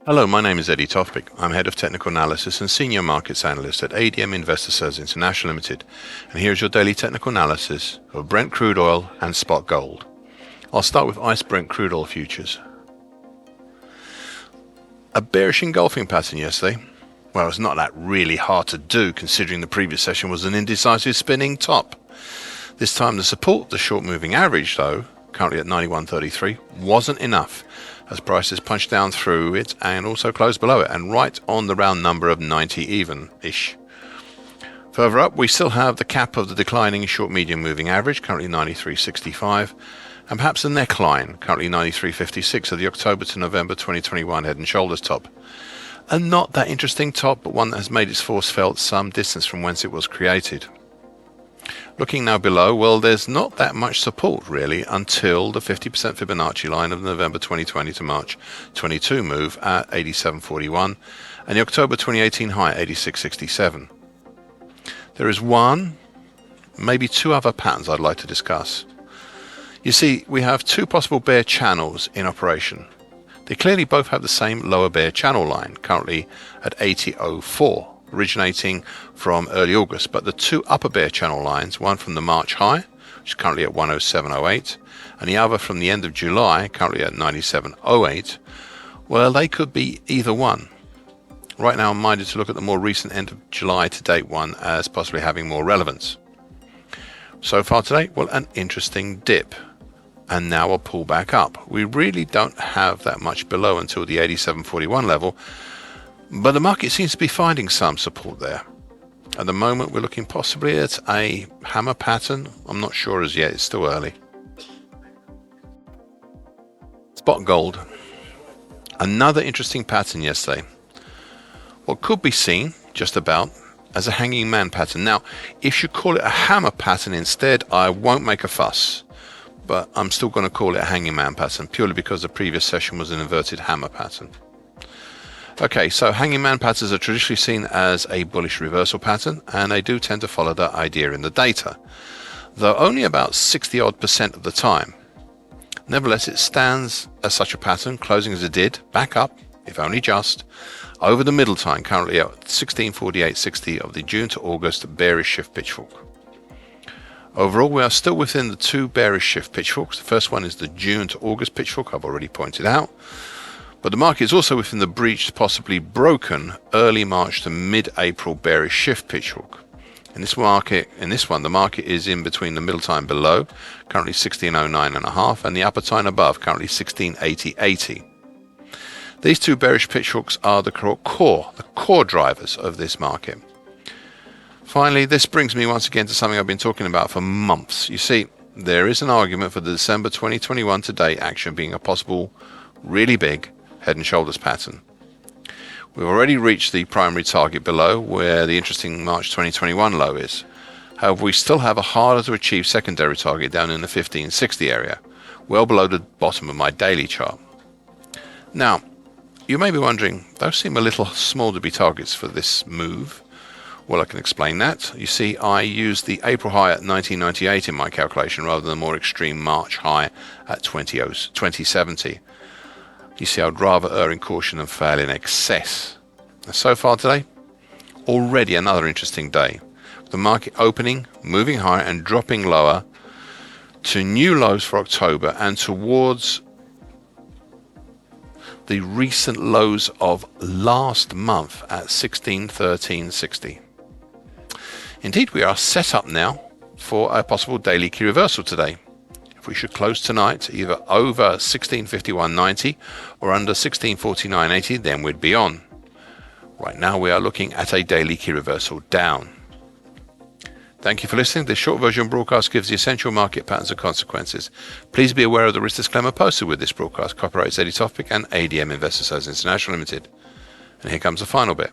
Hello, my name is Eddie Tofpik. I'm Head of Technical Analysis and Senior Markets Analyst at ADM Investor Services International Limited, and here's your daily technical analysis of Brent crude oil and spot gold. I'll start with ICE Brent crude oil futures. A bearish engulfing pattern yesterday. Well, it's not that really hard to do considering the previous session was an indecisive spinning top. This time the support, the short moving average though, currently at 91.33, wasn't enough as prices punched down through it and also closed below it and right on the round number of 90 even-ish. Further up, we still have the cap of the declining short medium moving average, currently 93.65, and perhaps the neckline, currently 93.56 of the October to November 2021 head and shoulders top. A not that interesting top, but one that has made its force felt some distance from whence it was created. Looking now below, well, there's not that much support really until the 50% Fibonacci line of the November 2020 to March 22 move at 87.41 and the October 2018 high at 86.67. There is one, maybe two other patterns I'd like to discuss. You see, we have two possible bear channels in operation. They clearly both have the same lower bear channel line, currently at 80.04. Originating from early August, but the two upper bear channel lines, one from the March high, which is currently at 107.08, and the other from the end of July, currently at 97.08, well, they could be either one. Right now I'm minded to look at the more recent end of July to date one as possibly having more relevance. So far today, well, an interesting dip, and now a pull back up. We really don't have that much below until the 87.41 level, but the market seems to be finding some support there. At the moment, we're looking possibly at a hammer pattern. I'm not sure as yet, it's still early. Spot gold. Another interesting pattern yesterday. What could be seen, just about, as a hanging man pattern. Now, if you call it a hammer pattern instead, I won't make a fuss. But I'm still going to call it a hanging man pattern, purely because the previous session was an inverted hammer pattern. Okay, so hanging man patterns are traditionally seen as a bullish reversal pattern, and they do tend to follow that idea in the data, though only about 60% of the time. Nevertheless, it stands as such a pattern, closing as it did, back up, if only just, over the middle time, currently at 1648.60 of the June to August bearish shift pitchfork. Overall, we are still within the two bearish shift pitchforks. The first one is the June to August pitchfork, I've already pointed out. But the market is also within the breached, possibly broken, early March to mid-April bearish shift pitchfork. In this one, the market is in between the middle time below, currently 1609.5, and the upper time above, currently 1680.80. These two bearish pitchforks are the core drivers of this market. Finally, this brings me once again to something I've been talking about for months. You see, there is an argument for the December 2021 to date action being a possible, really big, head and shoulders pattern. We've already reached the primary target below where the interesting March 2021 low is. However, we still have a harder to achieve secondary target down in the 1560 area, well below the bottom of my daily chart. Now, you may be wondering, those seem a little small to be targets for this move. Well, I can explain that. You see, I used the April high at 1998 in my calculation rather than the more extreme March high at 2070. You see, I'd rather err in caution than fail in excess. And so far today, already another interesting day. The market opening, moving higher and dropping lower to new lows for October and towards the recent lows of last month at 1613.60. Indeed, we are set up now for a possible daily key reversal today. We should close tonight either over 1651.90 or under 1649.80, then we'd be on. Right now we are looking at a daily key reversal down. Thank you for listening. This short version broadcast gives the essential market patterns and consequences. Please be aware of the risk disclaimer posted with this broadcast. Copyright Eddie Tofpik and ADM Investor Services International Limited. And here comes the final bit.